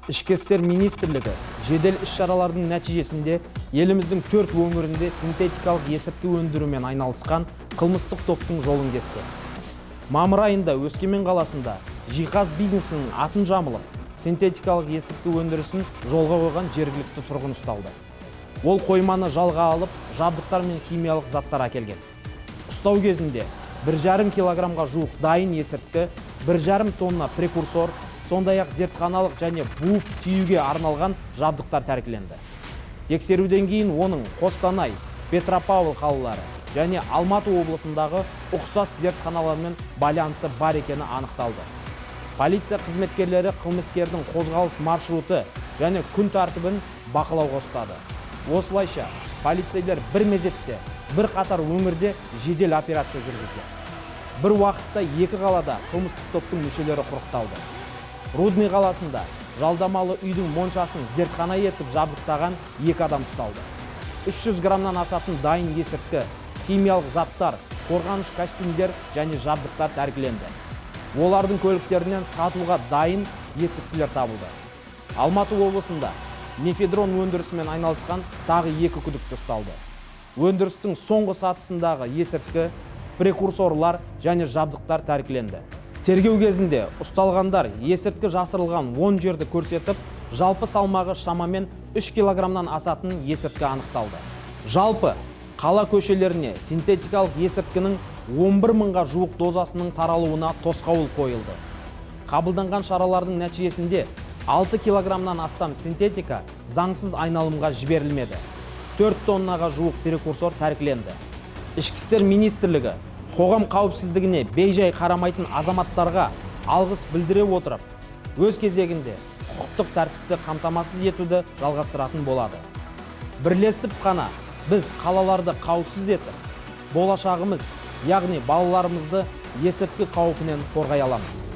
Ішкі істер министрлігі жедел іс-шаралардың нәтижесінде еліміздің 4 өңірінде синтетикалық есірткі өндірумен айналысқан қылмыстық топтың жолын кесті. Мамыр айында Өскемен қаласында жиһаз бизнесінің атын жамылып, синтетикалық есірткі өндірісін жолға қойған жергілікті тұрғын ұсталды. Ол қойманы жалға алып, жабдықтар мен химиялық заттар әкелген. Ұстау кезінде 1,5 килограммға жуық дайын есірткі, 1,5 тонна прекурсор, сондай-ақ зертханалық және буып тиюге арналған жабдықтар тәркіленді. Тексеруден кейін оның Қостанай, Петропавл қалалары және Алматы облысындағы ұқсас зертханалармен байланысы бар екені анықталды. Полиция қызметкерлері қылмыскердің қозғалыс маршруты және күн тәртібін бақылауға ұстады. Осылайша полицейлер бір мезетте бір қатар өңірде жедел операция жүргізді. Бір уақытта 2 қалада қылмыстық топтың мүшелері құрықталды. Рудный қаласында жалдамалы үйдің моншасын зертхана етіп жабдықтаған 2 адам ұсталды. 300 граммнан асатын дайын есірткі, химиялық заттар, қорғаныш костюмдер және жабдықтар тәркіленді. Олардың көліктерінен сатуға дайын есірткілер табылды. Алматы облысында мефедрон өндірісімен айналысқан тағы 2 күдікті ұсталды. Өндірістің соңғы сатысындағы есірткі, прекурсорлар және жабдықтар тәркіленді. Тергеу кезінде ұсталғандар есірткі жасырылған 10 жерді көрсетіп, жалпы салмағы шамамен 3 килограммнан асатын есірткі анықталды. Жалпы қала көшелеріне синтетикалық есірткінің 11 мыңға жуық дозасының таралуына тосқауыл қойылды. Қабылданған шаралардың нәтижесінде 6 килограммнан астам синтетика заңсыз айналымға жіберілмеді. 4 тоннаға жуық прекурсор тәркіленді. Ішкі істер министрлігі қоғам қауіпсіздігіне бей-жай қарамайтын азаматтарға алғыс білдіре отырып, өз кезегінде құқықтық тәртіпті қамтамасыз етуді жалғастыратын болады. Бірлесіп қана біз қалаларды қауіпсіз етіп, болашағымыз, яғни балаларымызды есірткі қаупінен қорғай аламыз.